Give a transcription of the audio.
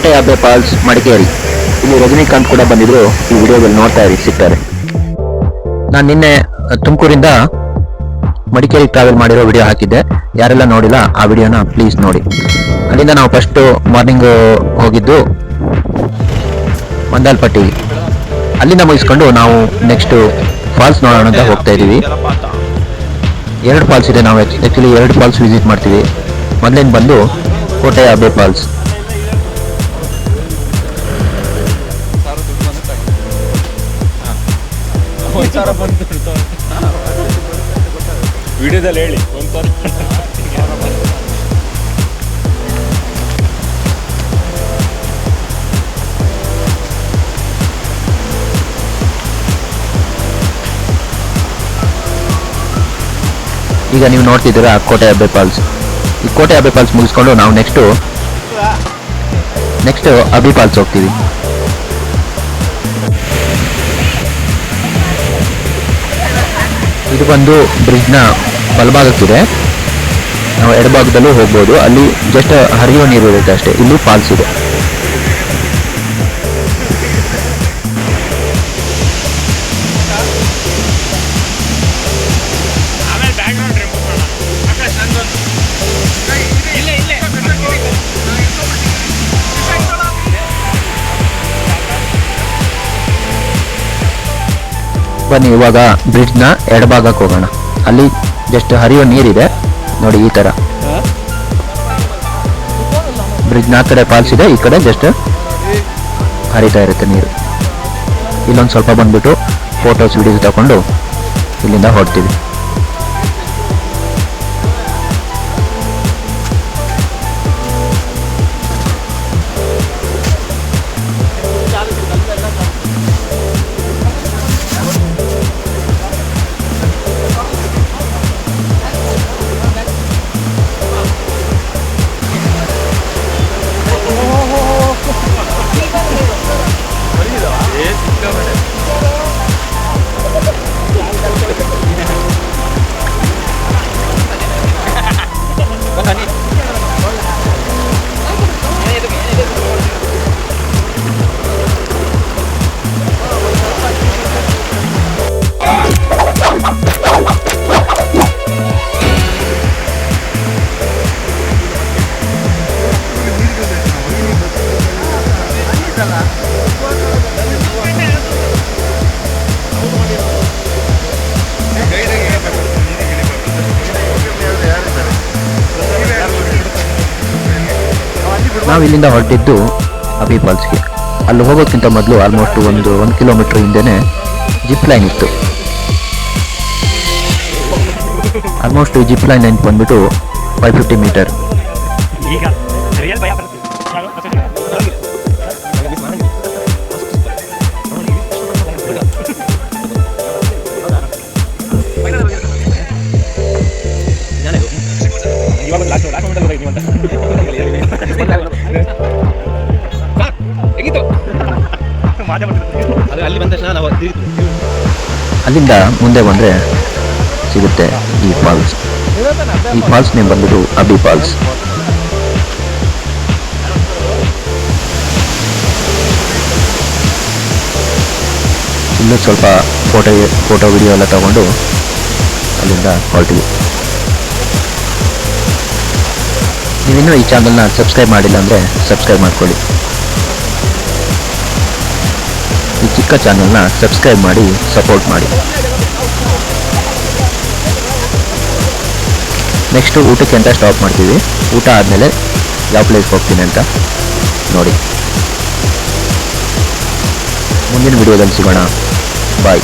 ಕೋಟೆ ಅಬ್ಬೆ ಫಾಲ್ಸ್ ಮಡಿಕೇರಿ. ಇಲ್ಲಿ ರಜನಿಕಾಂತ್ ಕೂಡ ಬಂದಿದ್ರು. ಈ ವಿಡಿಯೋದಲ್ಲಿ ನೋಡ್ತಾ ಇರಿ, ಸಿಗ್ತಾರೆ. ನಾನು ನಿನ್ನೆ ತುಮಕೂರಿಂದ ಮಡಿಕೇರಿ ಟ್ರಾವೆಲ್ ಮಾಡಿರೋ ವಿಡಿಯೋ ಹಾಕಿದ್ದೆ. ಯಾರೆಲ್ಲ ನೋಡಿಲ್ಲ ಆ ವಿಡಿಯೋನ ಪ್ಲೀಸ್ ನೋಡಿ. ಅಲ್ಲಿಂದ ನಾವು ಫಸ್ಟ್ ಮಾರ್ನಿಂಗ್ ಹೋಗಿದ್ದು ಮಂದಾಲ್ಪಟ್ಟಿ. ಅಲ್ಲಿಂದ ಮುಗಿಸ್ಕೊಂಡು ನಾವು ನೆಕ್ಸ್ಟ್ ಫಾಲ್ಸ್ ನೋಡೋಣ ಅಂತ ಹೋಗ್ತಾ ಇದೀವಿ. 2 ಫಾಲ್ಸ್ ಇದೆ. ನಾವು ಆಕ್ಚುಲಿ 2 ಫಾಲ್ಸ್ ವಿಸಿಟ್ ಮಾಡ್ತೀವಿ. ಮೊದಲೇನು ಬಂದು ಕೋಟೆ ಅಬ್ಬೆ ಫಾಲ್ಸ್. ವಿಡಿಯೋದಲ್ಲಿ ಹೇಳಿ ಈಗ ನೀವು ನೋಡ್ತಿದ್ದೀರಾ ಕೋಟೆ ಅಬ್ಬೆ ಫಾಲ್ಸ್. ಈ ಕೋಟೆ ಅಬ್ಬೆ ಫಾಲ್ಸ್ ಮುಗಿಸ್ಕೊಂಡು ನಾವು ನೆಕ್ಸ್ಟ್ ಅಬ್ಬಿ ಫಾಲ್ಸ್ ಹೋಗ್ತೀವಿ. ಇದು ಬಂದು ಬ್ರಿಡ್ಜ್ನ ಬಲಭಾಗಕ್ಕಿದೆ. ನಾವು ಎಡಭಾಗದಲ್ಲೂ ಹೋಗ್ಬೋದು. ಅಲ್ಲಿ ಜಸ್ಟ್ ಹರಿಯುವ ನೀರು ಇರುತ್ತೆ ಅಷ್ಟೇ. ಇಲ್ಲಿ ಫಾಲ್ಸ್ ಇದೆ. ಬನ್ನಿ ಇವಾಗ ಬ್ರಿಡ್ಜ್ನ ಎಡಭಾಗಕ್ಕೆ ಹೋಗೋಣ. ಅಲ್ಲಿ ಜಸ್ಟ್ ಹರಿಯೋ ನೀರಿದೆ ನೋಡಿ. ಈ ತರ ಬ್ರಿಡ್ಜ್ನ ಆ ಕಡೆ ಫಾಲ್ಸ್ ಇದೆ, ಈ ಕಡೆ ಜಸ್ಟ್ ಹರಿತಾ ಇರುತ್ತೆ ನೀರು. ಇಲ್ಲೊಂದು ಸ್ವಲ್ಪ ಬಂದ್ಬಿಟ್ಟು ಫೋಟೋಸ್ ವಿಡಿಯೋಸ್ ತಗೊಂಡು ಇಲ್ಲಿಂದ ಹೊರಡ್ತೀವಿ. ನಾವು ಇಲ್ಲಿಂದ ಹೊರಟಿದ್ದು ಅಬ್ಬಿ ಫಾಲ್ಸ್ಗೆ. ಅಲ್ಲಿ ಹೋಗೋಕ್ಕಿಂತ ಮೊದಲು ಆಲ್ಮೋಸ್ಟ್ ಒಂದು ಕಿಲೋಮೀಟರ್ ಹಿಂದೆನೇ ಜಿಪ್ ಲೈನ್ ಇತ್ತು. ಆಲ್ಮೋಸ್ಟ್ ಈ ಜಿಪ್ ಲೈನ್ ಬಂದ್ಬಿಟ್ಟು 550 ಮೀಟರ್. ಅಲ್ಲಿಂದ ಮುಂದೆ ಬಂದರೆ ಸಿಗುತ್ತೆ ಈ ಫಾಲ್ಸ್. ಈ ಫಾಲ್ಸ್ ನೇಮ್ ಬಂದ್ಬಿಟ್ಟು ಅಬ್ಬಿ ಫಾಲ್ಸ್. ಇಲ್ಲೂ ಸ್ವಲ್ಪ ಫೋಟೋ ವಿಡಿಯೋ ಎಲ್ಲ ತಗೊಂಡು ಅಲ್ಲಿಂದ ಹೊರಟಿವಿ. ನೀವಿನ್ನೂ ಈ ಚಾನಲ್ನ ಸಬ್ಸ್ಕ್ರೈಬ್ ಮಾಡಿಲ್ಲ ಅಂದರೆ ಸಬ್ಸ್ಕ್ರೈಬ್ ಮಾಡ್ಕೊಳ್ಳಿ. ಈ ಚಿಕ್ಕ ಚಾನಲ್ನ ಸಬ್ಸ್ಕ್ರೈಬ್ ಮಾಡಿ ಸಪೋರ್ಟ್ ಮಾಡಿ. ನೆಕ್ಸ್ಟು ಊಟಕ್ಕೆ ಅಂತ ಸ್ಟಾಪ್ ಮಾಡ್ತೀವಿ. ಊಟ ಆದಮೇಲೆ ಯಾವ ಪ್ಲೇಸ್ಗೆ ಹೋಗ್ತೀನಿ ಅಂತ ನೋಡಿ. ಮುಂದಿನ ವಿಡಿಯೋದಲ್ಲಿ ಸಿಗೋಣ. ಬಾಯ್.